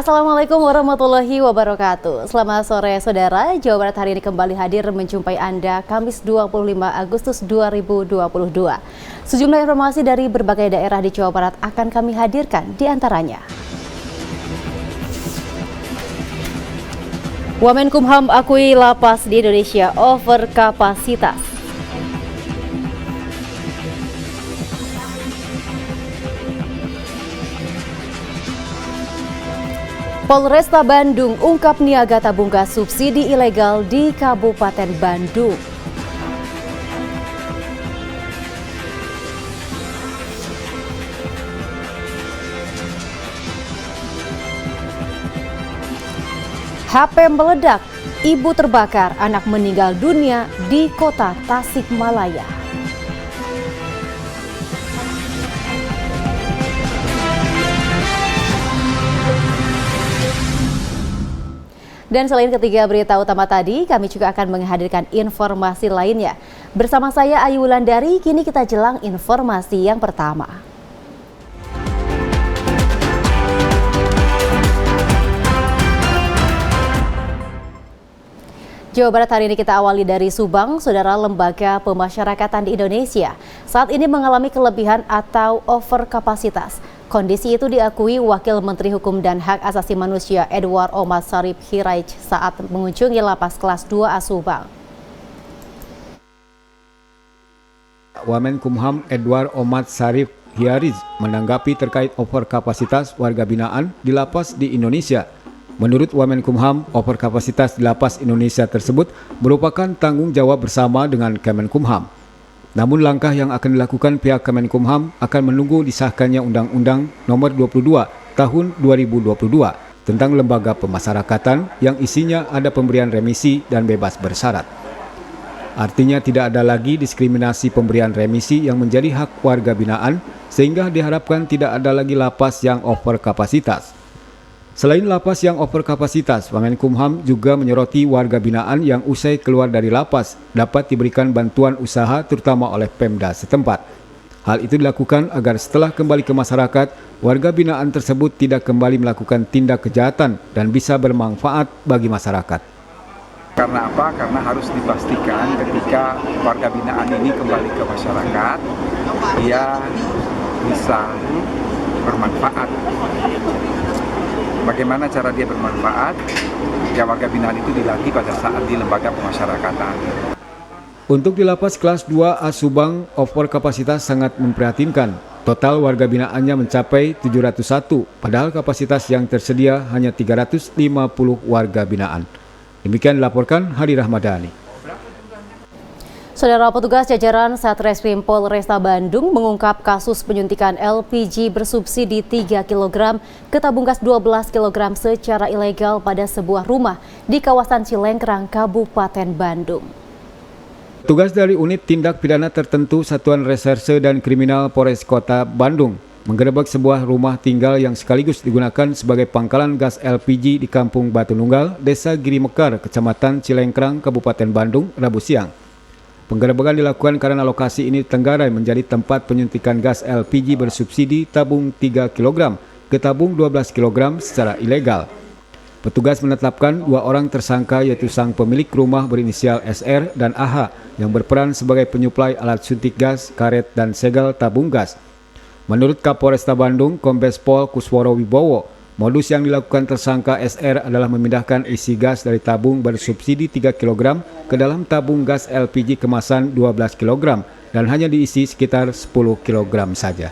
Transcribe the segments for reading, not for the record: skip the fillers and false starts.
Assalamualaikum warahmatullahi wabarakatuh. Selamat sore saudara, Jawa Barat hari ini kembali hadir menjumpai Anda Kamis 25 Agustus 2022. Sejumlah informasi dari berbagai daerah di Jawa Barat akan kami hadirkan di antaranya. Wamenkumham akui lapas di Indonesia over kapasitas. Polresta Bandung ungkap niaga tabung gas subsidi ilegal di Kabupaten Bandung. HP meledak, ibu terbakar, anak meninggal dunia di kota Tasikmalaya. Dan selain ketiga berita utama tadi, kami juga akan menghadirkan informasi lainnya. Bersama saya Ayu Wulandari, kini kita jelang informasi yang pertama. Jawa Barat hari ini kita awali dari Subang, Saudara. Lembaga Pemasyarakatan di Indonesia saat ini mengalami kelebihan atau overkapasitas. Kondisi itu diakui Wakil Menteri Hukum dan Hak Asasi Manusia Edward Omar Sharif Hiraij saat mengunjungi lapas kelas 2A Subang. Wamenkumham Edward Omar Sharif Hiraij menanggapi terkait overkapasitas warga binaan di lapas di Indonesia. Menurut Wamenkumham, overkapasitas di lapas Indonesia tersebut merupakan tanggung jawab bersama dengan Kemenkumham. Namun langkah yang akan dilakukan pihak Kemenkumham akan menunggu disahkannya Undang-Undang Nomor 22 Tahun 2022 tentang lembaga pemasyarakatan yang isinya ada pemberian remisi dan bebas bersyarat. Artinya tidak ada lagi diskriminasi pemberian remisi yang menjadi hak warga binaan, sehingga diharapkan tidak ada lagi lapas yang overkapasitas. Selain lapas yang overkapasitas, Wamenkumham juga menyoroti warga binaan yang usai keluar dari lapas dapat diberikan bantuan usaha terutama oleh Pemda setempat. Hal itu dilakukan agar setelah kembali ke masyarakat, warga binaan tersebut tidak kembali melakukan tindak kejahatan dan bisa bermanfaat bagi masyarakat. Karena apa? Karena harus dipastikan ketika warga binaan ini kembali ke masyarakat, dia bisa bermanfaat. Bagaimana cara dia bermanfaat? Ya, warga binaan itu dilatih pada saat di lembaga pemasyarakatan. Untuk di lapas kelas 2A Subang, overkapasitas sangat memprihatinkan. Total warga binaannya mencapai 701, padahal kapasitas yang tersedia hanya 350 warga binaan. Demikian dilaporkan Hadi Rahmadani. Saudara, petugas jajaran Satreskrim Polresta Bandung mengungkap kasus penyuntikan LPG bersubsidi 3 kg ke tabung gas 12 kg secara ilegal pada sebuah rumah di kawasan Cilengkrang, Kabupaten Bandung. Petugas dari Unit Tindak Pidana Tertentu Satuan Reserse dan Kriminal Polres Kota Bandung menggerebek sebuah rumah tinggal yang sekaligus digunakan sebagai pangkalan gas LPG di Kampung Batu Nunggal, Desa Giri Mekar, Kecamatan Cilengkrang, Kabupaten Bandung, Rabu siang. Penggerebekan dilakukan karena lokasi ini tenggarai menjadi tempat penyuntikan gas LPG bersubsidi tabung 3 kg ke tabung 12 kg secara ilegal. Petugas menetapkan 2 orang tersangka, yaitu sang pemilik rumah berinisial SR dan AH yang berperan sebagai penyuplai alat suntik gas, karet, dan segel tabung gas. Menurut Kapolresta Bandung, Kombes Pol Kusworo Wibowo, modus yang dilakukan tersangka SR adalah memindahkan isi gas dari tabung bersubsidi 3 kg ke dalam tabung gas LPG kemasan 12 kg dan hanya diisi sekitar 10 kg saja.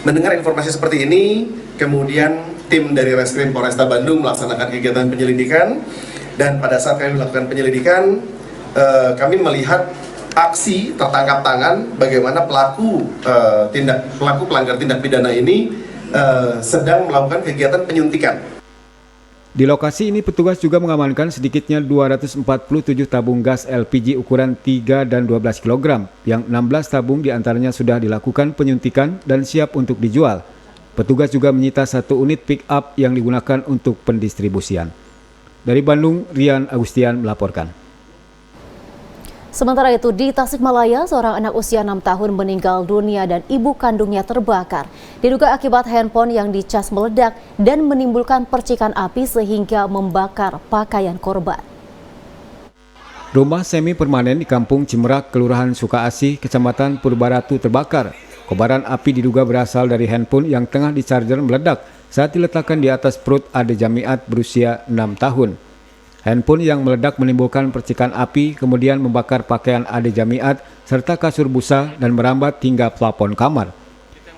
Mendengar informasi seperti ini, kemudian tim dari Reskrim Polresta Bandung melaksanakan kegiatan penyelidikan, dan pada saat kami melakukan penyelidikan, kami melihat aksi tertangkap tangan bagaimana pelaku pelanggar tindak pidana ini sedang melakukan kegiatan penyuntikan. Di lokasi ini petugas juga mengamankan sedikitnya 247 tabung gas LPG ukuran 3 dan 12 kg, yang 16 tabung diantaranya sudah dilakukan penyuntikan dan siap untuk dijual. Petugas juga menyita 1 unit pick-up yang digunakan untuk pendistribusian. Dari Bandung, Rian Agustian melaporkan. Sementara itu di Tasikmalaya, seorang anak usia 6 tahun meninggal dunia dan ibu kandungnya terbakar. Diduga akibat handphone yang dicas meledak dan menimbulkan percikan api sehingga membakar pakaian korban. Rumah semi permanen di Kampung Cimerak, Kelurahan Sukaasih, Kecamatan Purbaratu terbakar. Kobaran api diduga berasal dari handphone yang tengah dicharger meledak saat diletakkan di atas perut Ade Jamiat berusia 6 tahun. Handphone yang meledak menimbulkan percikan api, kemudian membakar pakaian Ade Jamiat serta kasur busa dan merambat hingga plafon kamar.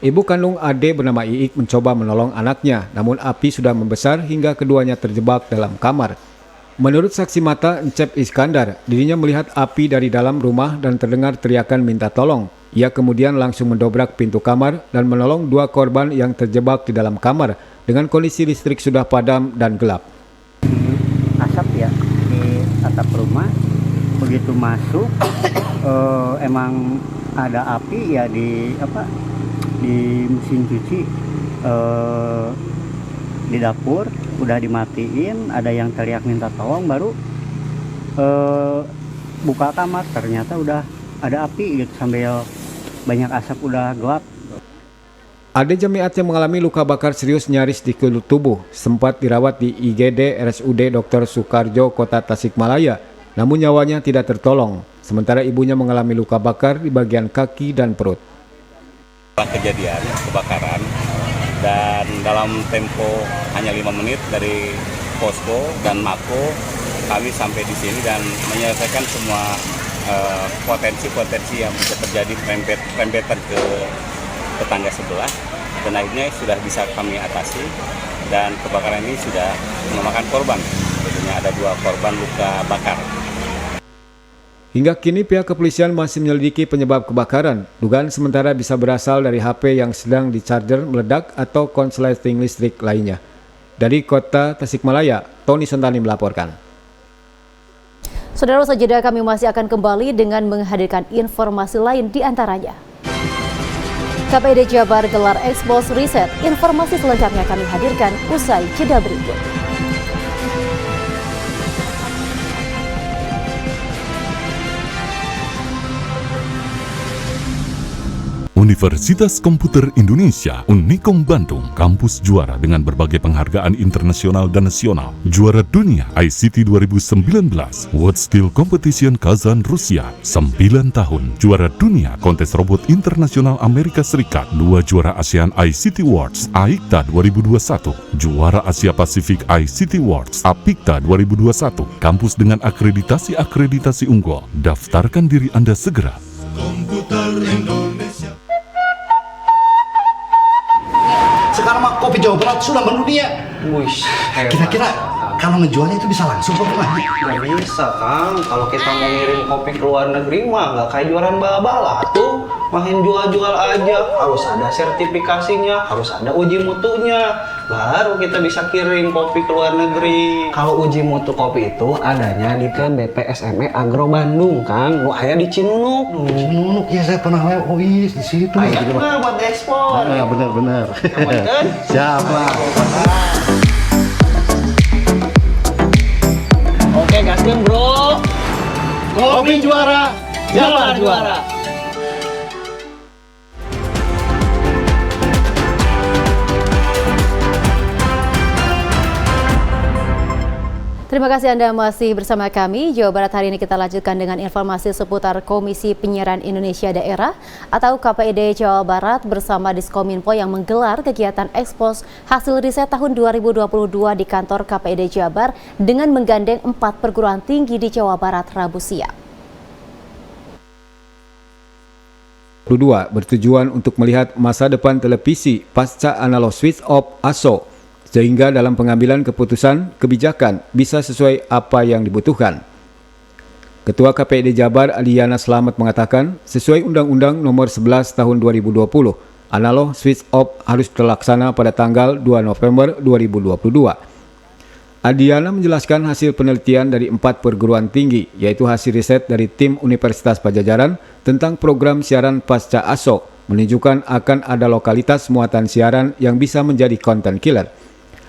Ibu kandung Ade bernama Iik mencoba menolong anaknya, namun api sudah membesar hingga keduanya terjebak dalam kamar. Menurut saksi mata Encep Iskandar, dirinya melihat api dari dalam rumah dan terdengar teriakan minta tolong. Ia kemudian langsung mendobrak pintu kamar dan menolong dua korban yang terjebak di dalam kamar dengan kondisi listrik sudah padam dan gelap. Asap ya di atap rumah, begitu masuk emang ada api ya di mesin cuci, di dapur udah dimatiin, ada yang teriak minta tolong, baru buka kamar ternyata udah ada api gitu, sambil banyak asap, udah gelap. Ade Jamiat yang mengalami luka bakar serius nyaris di seluruh tubuh sempat dirawat di IGD RSUD Dr. Soekarjo, Kota Tasikmalaya, namun nyawanya tidak tertolong. Sementara ibunya mengalami luka bakar di bagian kaki dan perut. Kejadian kebakaran dan dalam tempo hanya 5 menit dari posko dan mako kami sampai di sini dan menyelesaikan semua potensi-potensi yang bisa terjadi rembetan ke tetangga sebelah, dan akhirnya sudah bisa kami atasi dan kebakaran ini sudah memakan korban. Tentunya ada 2 korban luka bakar. Hingga kini pihak kepolisian masih menyelidiki penyebab kebakaran. Dugaan sementara bisa berasal dari HP yang sedang dicharger meledak atau konsleting listrik lainnya. Dari Kota Tasikmalaya, Tony Sontani melaporkan. Saudara, saja kami masih akan kembali dengan menghadirkan informasi lain di antaranya. KPID Jabar gelar Expose Riset. Informasi selengkapnya kami hadirkan usai jeda berikut. Universitas Komputer Indonesia Unikom Bandung, kampus juara dengan berbagai penghargaan internasional dan nasional. Juara dunia ICT 2019, World Steel Competition Kazan, Rusia, 9 tahun. Juara dunia kontes robot internasional Amerika Serikat, 2 juara ASEAN ICT Awards, AICTA 2021, juara Asia Pasifik ICT Awards, APICTA 2021. Kampus dengan akreditasi unggul. Daftarkan diri Anda segera. Komputer Indonesia. Sekarang mah kopi Jawa Barat sudah mendunia. Wish, kira-kira kalau ngejualnya itu bisa langsung apa gimana? Nggak bisa, Kang. Kalau kita mau ngirim kopi ke luar negeri mah nggak kayak jualan bala-bala tuh. Main jual-jual aja. Harus ada sertifikasinya, harus ada uji mutunya. Baru kita bisa kirim kopi ke luar negeri. Kalau uji mutu kopi itu adanya di BPSME Agro Bandung, Kang. Lu aya di Cinunuk. Cinunuk, ya saya pernah lewat. Oh iya, di situ. Ayo mah buat ekspor. Ya benar-benar. Kan? Siap lah. Oke, gaskeun, Bro. Kopi juara, Jabar juara. Terima kasih Anda masih bersama kami. Jawa Barat hari ini kita lanjutkan dengan informasi seputar Komisi Penyiaran Indonesia Daerah atau KPID Jawa Barat bersama Diskominfo yang menggelar kegiatan ekspos hasil riset tahun 2022 di kantor KPID Jabar dengan menggandeng 4 perguruan tinggi di Jawa Barat Rabu siang. Bertujuan untuk melihat masa depan televisi pasca analog switch off ASO, sehingga dalam pengambilan keputusan kebijakan bisa sesuai apa yang dibutuhkan. Ketua KPID Jabar Aliana Slamet mengatakan, sesuai Undang-Undang Nomor 11 Tahun 2020, analog switch off harus terlaksana pada tanggal 2 November 2022. Adiana menjelaskan hasil penelitian dari 4 perguruan tinggi, yaitu hasil riset dari tim Universitas Pajajaran tentang program siaran pasca ASO, menunjukkan akan ada lokalitas muatan siaran yang bisa menjadi content killer.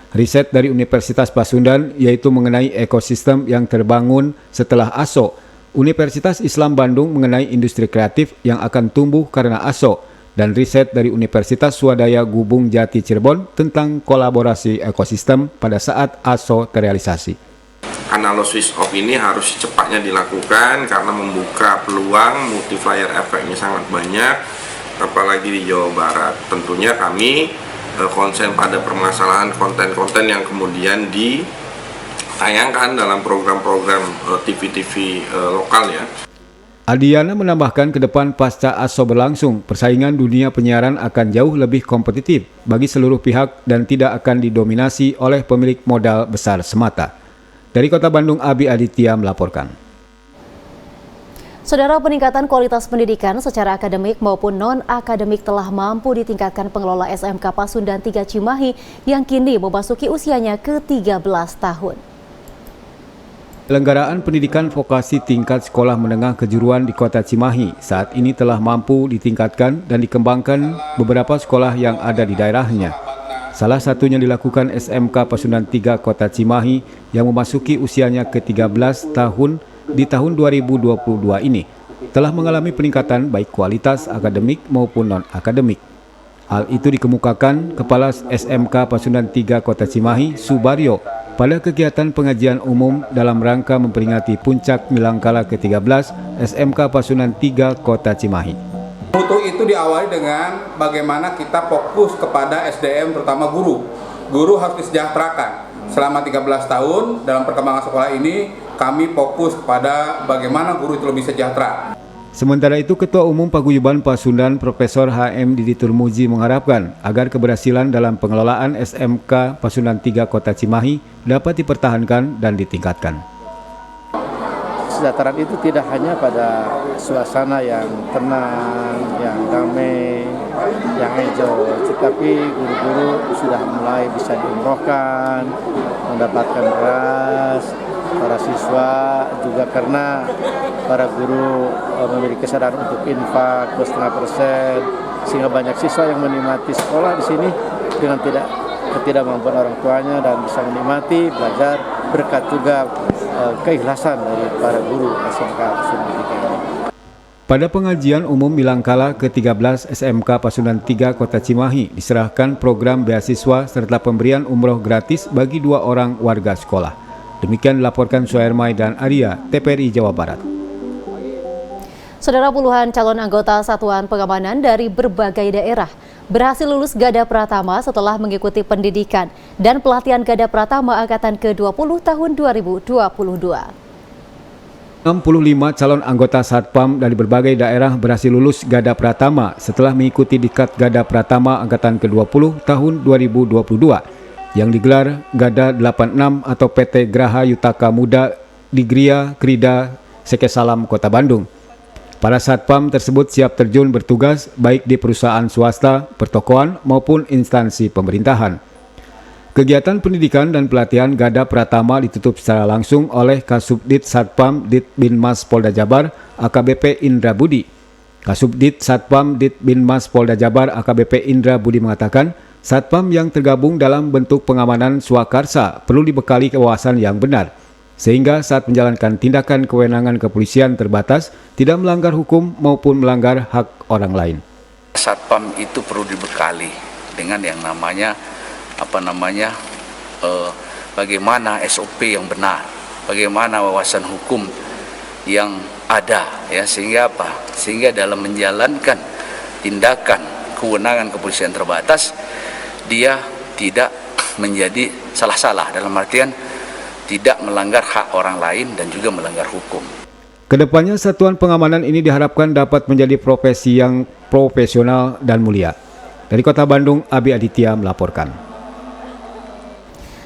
Riset dari Universitas Pasundan yaitu mengenai ekosistem yang terbangun setelah ASO Universitas Islam Bandung mengenai industri kreatif yang akan tumbuh karena ASO, dan riset dari Universitas Swadaya Gubung Jati Cirebon tentang kolaborasi ekosistem pada saat ASO terrealisasi. Analysis of ini harus cepatnya dilakukan karena membuka peluang, multiplier efeknya sangat banyak, apalagi di Jawa Barat. Tentunya kami konsen pada permasalahan konten-konten yang kemudian ditayangkan dalam program-program TV-TV lokal ya. Adiana menambahkan ke depan pasca ASO berlangsung, persaingan dunia penyiaran akan jauh lebih kompetitif bagi seluruh pihak dan tidak akan didominasi oleh pemilik modal besar semata. Dari Kota Bandung, Abi Aditya melaporkan. Saudara, peningkatan kualitas pendidikan secara akademik maupun non-akademik telah mampu ditingkatkan pengelola SMK Pasundan 3 Cimahi yang kini memasuki usianya ke-13 tahun. Penyelenggaraan pendidikan vokasi tingkat sekolah menengah kejuruan di Kota Cimahi saat ini telah mampu ditingkatkan dan dikembangkan beberapa sekolah yang ada di daerahnya. Salah satunya dilakukan SMK Pasundan 3 Kota Cimahi yang memasuki usianya ke-13 tahun di tahun 2022 ini telah mengalami peningkatan baik kualitas akademik maupun non-akademik. Hal itu dikemukakan Kepala SMK Pasundan 3 Kota Cimahi, Subaryo, pada kegiatan pengajian umum dalam rangka memperingati Puncak Milangkala ke-13 SMK Pasundan 3 Kota Cimahi. Mutu itu diawali dengan bagaimana kita fokus kepada SDM, terutama guru. Guru harus disejahterakan. Selama 13 tahun dalam perkembangan sekolah ini, kami fokus kepada bagaimana guru itu lebih sejahtera. Sementara itu, Ketua Umum Paguyuban Pasundan Profesor HM Didi Turmuji mengharapkan agar keberhasilan dalam pengelolaan SMK Pasundan 3 Kota Cimahi dapat dipertahankan dan ditingkatkan. Kesejahteraan itu tidak hanya pada suasana yang tenang, yang damai, yang hijau, tetapi guru-guru sudah mulai bisa diumrohkan, mendapatkan beras. Para siswa juga karena para guru memiliki kesadaran untuk infak 2,5%, sehingga banyak siswa yang menikmati sekolah di sini dengan ketidakmampuan orang tuanya dan bisa menikmati belajar berkat juga keikhlasan dari para guru SMK Pasundan 3 ini. Pada pengajian umum Milangkala ke-13 SMK Pasundan 3 Kota Cimahi diserahkan program beasiswa serta pemberian umroh gratis bagi 2 orang warga sekolah. Demikian dilaporkan Suhermai dan Arya, TPRI Jawa Barat. Saudara, puluhan calon anggota Satuan Pengamanan dari berbagai daerah berhasil lulus Gada Pratama setelah mengikuti pendidikan dan pelatihan Gada Pratama Angkatan ke-20 tahun 2022. 65 calon anggota Satpam dari berbagai daerah berhasil lulus Gada Pratama setelah mengikuti Diklat Gada Pratama Angkatan ke-20 tahun 2022 yang digelar Gada 86 atau PT Graha Yutaka Muda di Gria Krida Sekesalam, Kota Bandung. Para satpam tersebut siap terjun bertugas baik di perusahaan swasta, pertokoan maupun instansi pemerintahan. Kegiatan pendidikan dan pelatihan Gada Pratama ditutup secara langsung oleh Kasubdit Satpam Ditbinmas Polda Jabar AKBP Indra Budi. Kasubdit Satpam Ditbinmas Polda Jabar AKBP Indra Budi mengatakan, Satpam yang tergabung dalam bentuk pengamanan swakarsa perlu dibekali kewawasan yang benar, sehingga saat menjalankan tindakan kewenangan kepolisian terbatas, tidak melanggar hukum maupun melanggar hak orang lain. Satpam itu perlu dibekali dengan yang namanya bagaimana SOP yang benar, bagaimana wawasan hukum yang ada, ya, sehingga dalam menjalankan tindakan kewenangan kepolisian terbatas dia tidak menjadi salah-salah, dalam artian tidak melanggar hak orang lain dan juga melanggar hukum. Kedepannya Satuan Pengamanan ini diharapkan dapat menjadi profesi yang profesional dan mulia. Dari Kota Bandung, Abi Aditya melaporkan.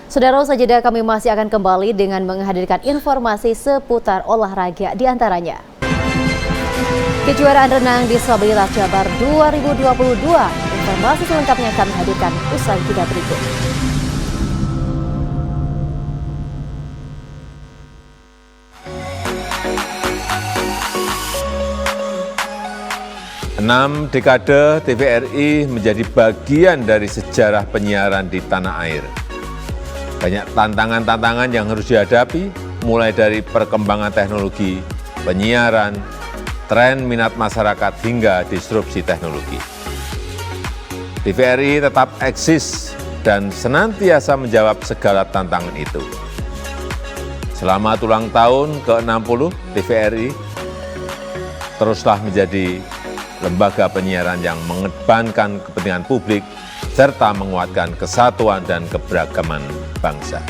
Saudara, saja kami masih akan kembali dengan menghadirkan informasi seputar olahraga, di antaranya kejuaraan renang disabilitas Jabar 2022. Informasi selengkapnya kami hadirkan usai jeda berikut. Enam dekade TVRI menjadi bagian dari sejarah penyiaran di tanah air. Banyak tantangan-tantangan yang harus dihadapi, mulai dari perkembangan teknologi penyiaran, tren minat masyarakat hingga disrupsi teknologi. TVRI tetap eksis dan senantiasa menjawab segala tantangan itu. Selamat ulang tahun ke-60 TVRI, teruslah menjadi lembaga penyiaran yang mengedepankan kepentingan publik serta menguatkan kesatuan dan keberagaman bangsa.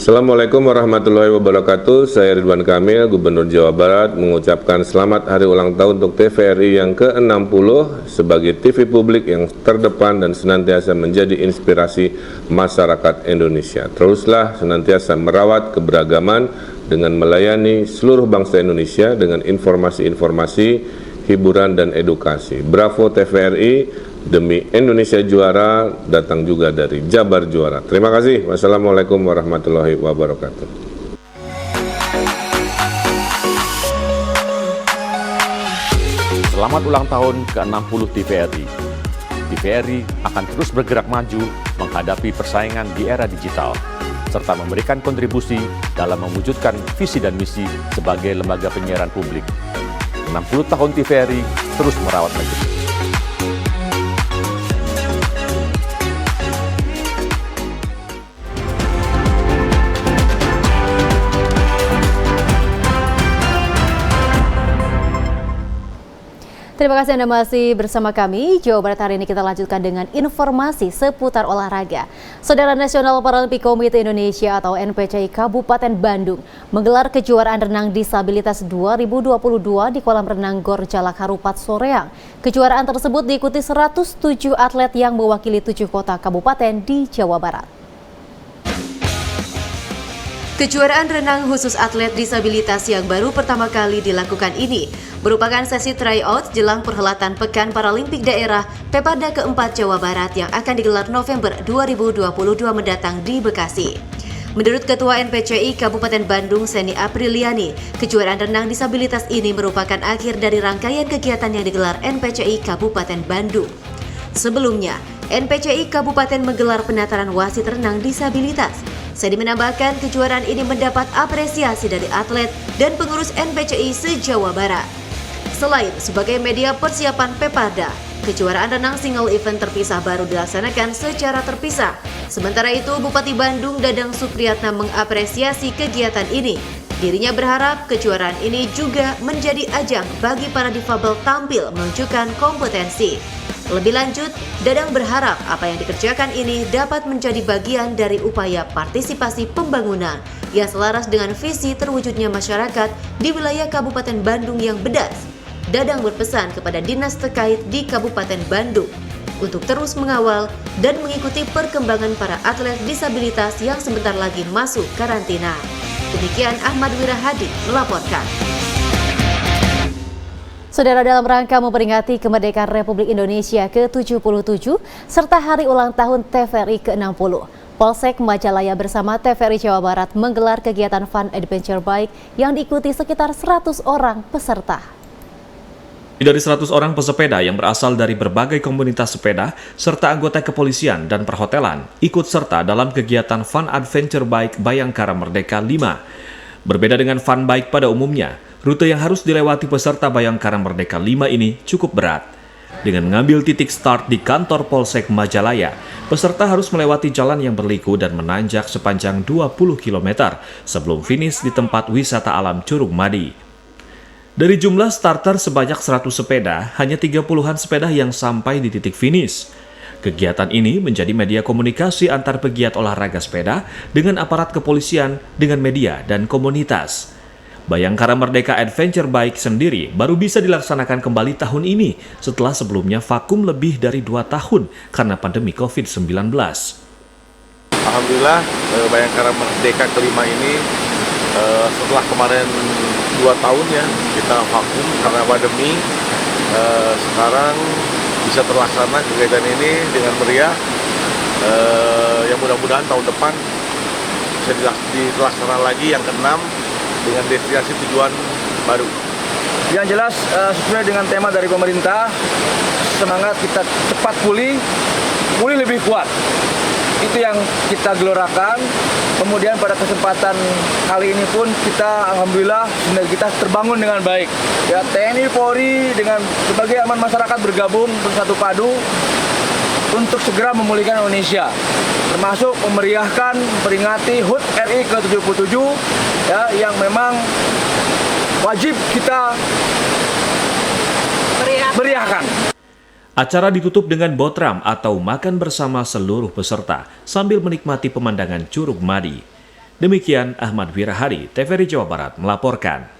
Assalamualaikum warahmatullahi wabarakatuh. Saya Ridwan Kamil, Gubernur Jawa Barat, mengucapkan selamat hari ulang tahun untuk TVRI yang ke-60 sebagai TV publik yang terdepan dan senantiasa menjadi inspirasi masyarakat Indonesia. Teruslah senantiasa merawat keberagaman dengan melayani seluruh bangsa Indonesia dengan informasi-informasi, hiburan, dan edukasi. Bravo TVRI, demi Indonesia juara, datang juga dari Jabar Juara. Terima kasih. Wassalamualaikum warahmatullahi wabarakatuh. Selamat ulang tahun ke-60 TVRI. TVRI akan terus bergerak maju menghadapi persaingan di era digital, serta memberikan kontribusi dalam mewujudkan visi dan misi sebagai lembaga penyiaran publik. 60 tahun TVRI terus merawat negeri. Terima kasih Anda masih bersama kami. Jawa Barat hari ini kita lanjutkan dengan informasi seputar olahraga. Saudara Nasional Paralympic Committee Indonesia atau NPCI Kabupaten Bandung menggelar kejuaraan renang disabilitas 2022 di kolam renang Gor Jalak Harupat Soreang. Kejuaraan tersebut diikuti 107 atlet yang mewakili 7 kota kabupaten di Jawa Barat. Kejuaraan renang khusus atlet disabilitas yang baru pertama kali dilakukan ini merupakan sesi tryout jelang perhelatan Pekan Paralimpik Daerah Pepada keempat Jawa Barat yang akan digelar November 2022 mendatang di Bekasi. Menurut Ketua NPCI Kabupaten Bandung Seni Apriliani, kejuaraan renang disabilitas ini merupakan akhir dari rangkaian kegiatan yang digelar NPCI Kabupaten Bandung. Sebelumnya, NPCI Kabupaten menggelar penataran wasit renang disabilitas. Sedi menambahkan kejuaraan ini mendapat apresiasi dari atlet dan pengurus NPCI se-Jawa Barat. Selain sebagai media persiapan Pepada, kejuaraan renang single event terpisah baru dilaksanakan secara terpisah. Sementara itu, Bupati Bandung Dadang Supriyatna mengapresiasi kegiatan ini. Dirinya berharap kejuaraan ini juga menjadi ajang bagi para difabel tampil menunjukkan kompetensi. Lebih lanjut, Dadang berharap apa yang dikerjakan ini dapat menjadi bagian dari upaya partisipasi pembangunan yang selaras dengan visi terwujudnya masyarakat di wilayah Kabupaten Bandung yang bedas. Dadang berpesan kepada dinas terkait di Kabupaten Bandung untuk terus mengawal dan mengikuti perkembangan para atlet disabilitas yang sebentar lagi masuk karantina. Demikian Ahmad Wirahadi melaporkan. Saudara, dalam rangka memperingati kemerdekaan Republik Indonesia ke-77 serta hari ulang tahun TVRI ke-60, Polsek Majalaya bersama TVRI Jawa Barat menggelar kegiatan Fun Adventure Bike yang diikuti sekitar 100 orang peserta. Dari 100 orang pesepeda yang berasal dari berbagai komunitas sepeda serta anggota kepolisian dan perhotelan ikut serta dalam kegiatan Fun Adventure Bike Bayangkara Merdeka 5. Berbeda dengan fun bike pada umumnya, rute yang harus dilewati peserta Bayangkara Merdeka 5 ini cukup berat. Dengan mengambil titik start di kantor Polsek Majalaya, peserta harus melewati jalan yang berliku dan menanjak sepanjang 20 km sebelum finish di tempat wisata alam Curug Madi. Dari jumlah starter sebanyak 100 sepeda, hanya 30-an sepeda yang sampai di titik finish. Kegiatan ini menjadi media komunikasi antar pegiat olahraga sepeda dengan aparat kepolisian, dengan media dan komunitas. Bayangkara Merdeka Adventure Bike sendiri baru bisa dilaksanakan kembali tahun ini setelah sebelumnya vakum lebih dari 2 tahun karena pandemi COVID-19. Alhamdulillah Bayangkara Merdeka kelima ini setelah kemarin 2 tahun ya kita vakum karena pandemi, sekarang bisa terlaksana kegiatan ini dengan meriah. Yang mudah-mudahan tahun depan bisa dilaksanakan lagi yang ke-6 dengan destinasi tujuan baru. Yang jelas sesuai dengan tema dari pemerintah, semangat kita cepat pulih lebih kuat. Itu yang kita gelorakan. Kemudian pada kesempatan kali ini pun kita alhamdulillah sinergitas terbangun dengan baik. Ya, TNI Polri dengan berbagai elemen masyarakat bergabung bersatu padu untuk segera memulihkan Indonesia, termasuk memeriahkan peringati HUT RI ke-77 ya, yang memang wajib kita meriahkan. Acara ditutup dengan botram atau makan bersama seluruh peserta sambil menikmati pemandangan Curug Madi. Demikian Ahmad Wirahadi, TVRI Jawa Barat melaporkan.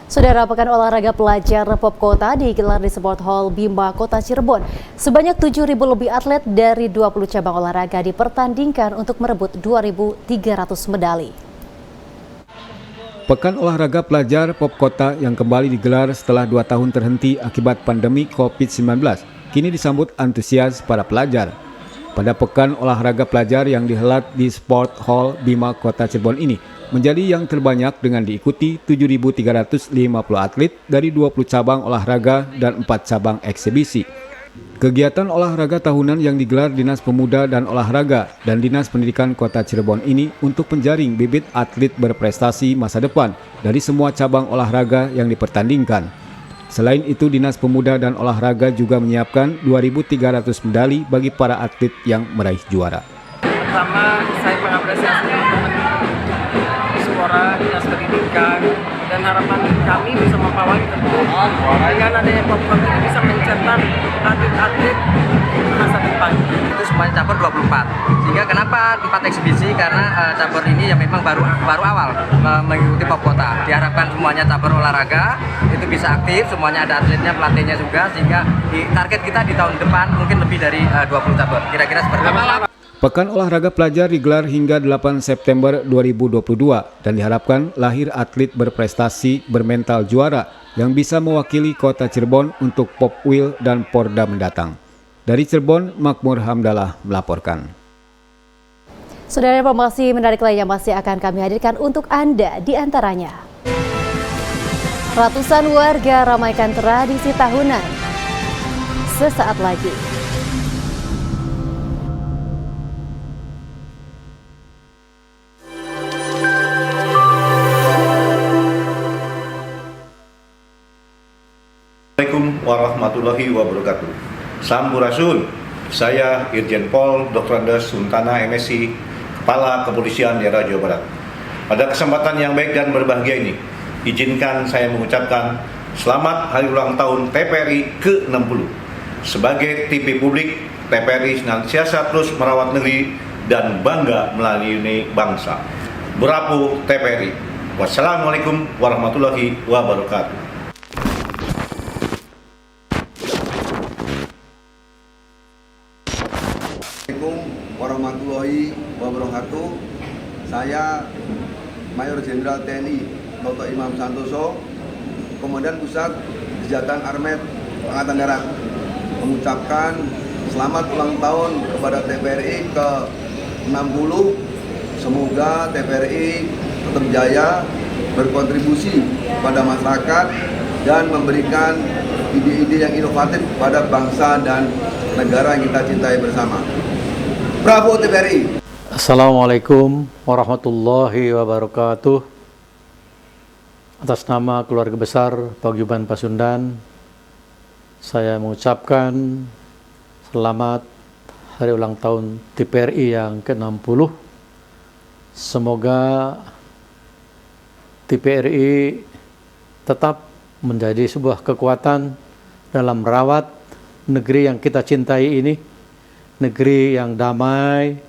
Saudara, Pekan Olahraga Pelajar Pop Kota digelar di Sport Hall Bima Kota Cirebon. Sebanyak 7.000 lebih atlet dari 20 cabang olahraga dipertandingkan untuk merebut 2.300 medali. Pekan Olahraga Pelajar Pop Kota yang kembali digelar setelah 2 tahun terhenti akibat pandemi COVID-19, kini disambut antusias para pelajar. Pada Pekan Olahraga Pelajar yang dihelat di Sport Hall Bima Kota Cirebon ini, menjadi yang terbanyak dengan diikuti 7.350 atlet dari 20 cabang olahraga dan 4 cabang eksibisi. Kegiatan olahraga tahunan yang digelar Dinas Pemuda dan Olahraga dan Dinas Pendidikan Kota Cirebon ini untuk penjaring bibit atlet berprestasi masa depan dari semua cabang olahraga yang dipertandingkan. Selain itu, Dinas Pemuda dan Olahraga juga menyiapkan 2.300 medali bagi para atlet yang meraih juara. Pertama, saya mengapresiasi Dispora, Dinas Pendidikan, dan harapan kami bisa mempawai tentu dengan adanya Pop Kota ini bisa mencetak atlet-atlet masa depan. Itu semuanya cabur 24. Sehingga kenapa 4 eksibisi? Karena cabur ini yang memang baru awal mengikuti Pop Kota. Diharapkan semuanya cabur olahraga itu bisa aktif, semuanya ada atletnya, pelatihnya juga, sehingga target kita di tahun depan mungkin lebih dari 20 cabur. Kira-kira seperti itu. Pekan Olahraga Pelajar digelar hingga 8 September 2022 dan diharapkan lahir atlet berprestasi bermental juara yang bisa mewakili Kota Cirebon untuk Popwil dan Porda mendatang. Dari Cirebon, Makmur Hamdalah melaporkan. Saudara, informasi menarik lainnya masih akan kami hadirkan untuk Anda, di antaranya ratusan warga ramaikan tradisi tahunan. Sesaat lagi. Assalamualaikum warahmatullahi wabarakatuh. Sampurasun. Saya Irjen Pol Dr. Andes Suntana MSI, Kepala Kepolisian Daerah Jawa Barat. Pada kesempatan yang baik dan berbahagia ini, izinkan saya mengucapkan selamat hari ulang tahun TPRI ke-60. Sebagai TV publik, TPRI senantiasa terus merawat negeri dan bangga melayani bangsa. Bravo TPRI. Wassalamualaikum warahmatullahi wabarakatuh. Warahmatullahi wabarakatuh. Saya Mayor Jenderal TNI Dr. Imam Santoso, Komandan Pusat Kejahatan Armet Angkatan Darat, mengucapkan selamat ulang tahun kepada TPRI ke-60. Semoga TPRI tetap jaya berkontribusi pada masyarakat dan memberikan ide-ide yang inovatif pada bangsa dan negara yang kita cintai bersama. Bravo TPRI. Assalamualaikum warahmatullahi wabarakatuh. Atas nama keluarga besar Paguyuban Pasundan, saya mengucapkan selamat hari ulang tahun TPRI yang ke-60. Semoga TPRI tetap menjadi sebuah kekuatan dalam merawat negeri yang kita cintai ini, negeri yang damai,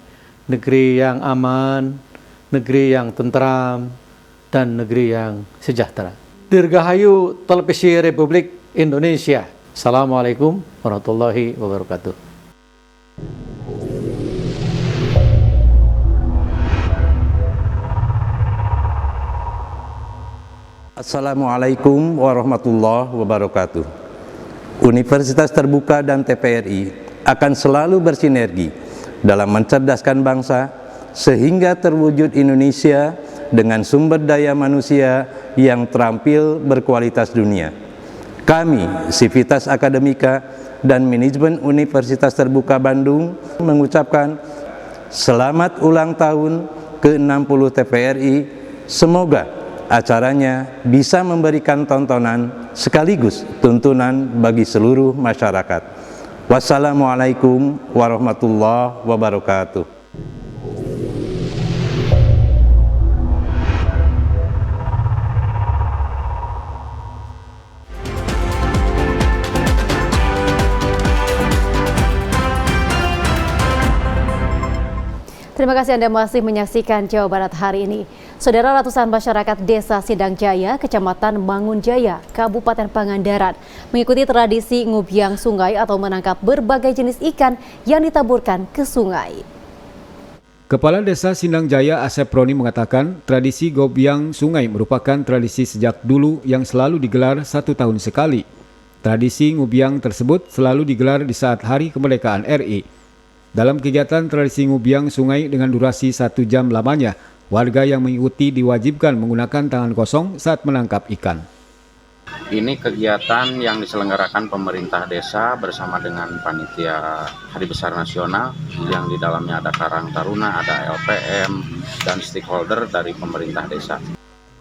negeri yang aman, negeri yang tentram, dan negeri yang sejahtera. Dirgahayu Televisi Republik Indonesia. Assalamualaikum warahmatullahi wabarakatuh. Assalamualaikum warahmatullahi wabarakatuh. Universitas Terbuka dan TPRI akan selalu bersinergi dalam mencerdaskan bangsa sehingga terwujud Indonesia dengan sumber daya manusia yang terampil berkualitas dunia. Kami, Sivitas Akademika, dan Manajemen Universitas Terbuka Bandung mengucapkan selamat ulang tahun ke-60 TVRI. Semoga acaranya bisa memberikan tontonan sekaligus tuntunan bagi seluruh masyarakat. Wassalamualaikum warahmatullahi wabarakatuh. Terima kasih Anda masih menyaksikan Jawa Barat hari ini. Saudara, ratusan masyarakat Desa Sindang Jaya, Kecamatan Mangunjaya, Kabupaten Pangandaran mengikuti tradisi ngubyang sungai atau menangkap berbagai jenis ikan yang ditaburkan ke sungai. Kepala Desa Sindang Jaya Asep Roni mengatakan tradisi ngubyang sungai merupakan tradisi sejak dulu yang selalu digelar 1 tahun sekali. Tradisi ngubyang tersebut selalu digelar di saat Hari Kemerdekaan RI. Dalam kegiatan tradisi ngubyang sungai dengan durasi 1 jam lamanya, warga yang mengikuti diwajibkan menggunakan tangan kosong saat menangkap ikan. Ini kegiatan yang diselenggarakan pemerintah desa bersama dengan panitia Hari Besar Nasional yang di dalamnya ada Karang Taruna, ada LPM, dan stakeholder dari pemerintah desa.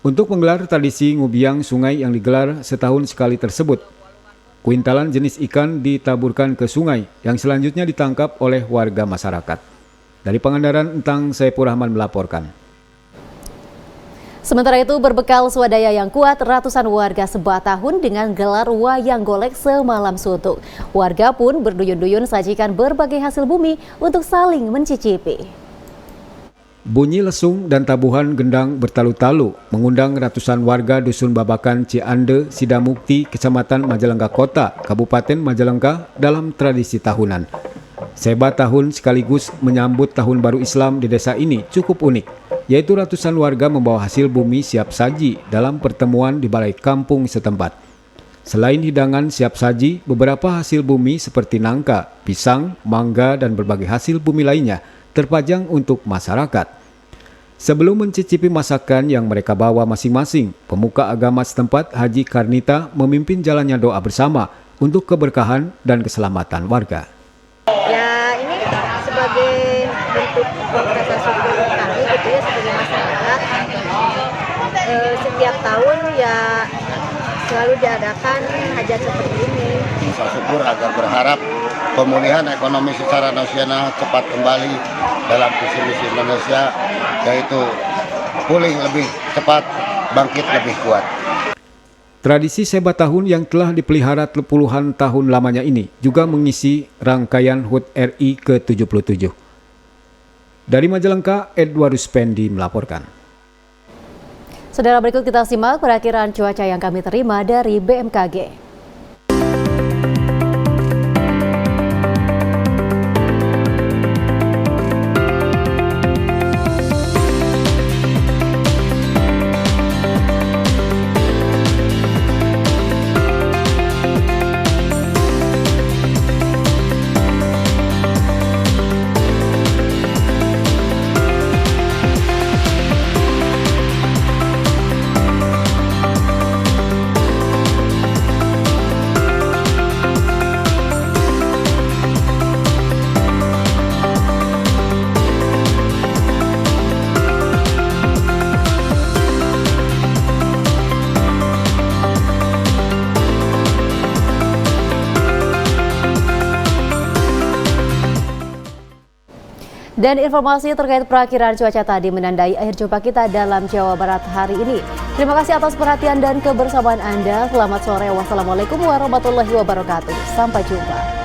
Untuk menggelar tradisi ngubyang sungai yang digelar setahun sekali tersebut, kuintalan jenis ikan ditaburkan ke sungai yang selanjutnya ditangkap oleh warga masyarakat. Dari Pangandaran, Entang Saipur Rahman melaporkan. Sementara itu, berbekal swadaya yang kuat, ratusan warga Sebatahun dengan gelar wayang golek semalam suntuk. Warga pun berduyun-duyun sajikan berbagai hasil bumi untuk saling mencicipi. Bunyi lesung dan tabuhan gendang bertalu-talu mengundang ratusan warga Dusun Babakan Ciande, Sidamukti, Kecamatan Majalengka Kota, Kabupaten Majalengka dalam tradisi tahunan. Sebatahun sekaligus menyambut Tahun Baru Islam di desa ini cukup unik, yaitu ratusan warga membawa hasil bumi siap saji dalam pertemuan di balai kampung setempat. Selain hidangan siap saji, beberapa hasil bumi seperti nangka, pisang, mangga, dan berbagai hasil bumi lainnya terpajang untuk masyarakat. Sebelum mencicipi masakan yang mereka bawa masing-masing, pemuka agama setempat Haji Karnita memimpin jalannya doa bersama untuk keberkahan dan keselamatan warga. Ya, ini sebagai bentuk rasa syukur kami gitu ya sebagai masyarakat. Setiap tahun ya selalu diadakan hajat seperti ini. Rasa syukur agar berharap pemulihan ekonomi secara nasional cepat kembali dalam visi misi Indonesia, yaitu pulih lebih cepat, bangkit lebih kuat. Tradisi Sebatahun yang telah dipelihara puluhan tahun lamanya ini juga mengisi rangkaian HUT RI ke-77. Dari Majalengka, Edwardus Pendi melaporkan. Saudara, berikut kita simak perakiraan cuaca yang kami terima dari BMKG. Dan informasi terkait perakiraan cuaca tadi menandai akhir jumpa kita dalam Jawa Barat hari ini. Terima kasih atas perhatian dan kebersamaan Anda. Selamat sore. Wassalamualaikum warahmatullahi wabarakatuh. Sampai jumpa.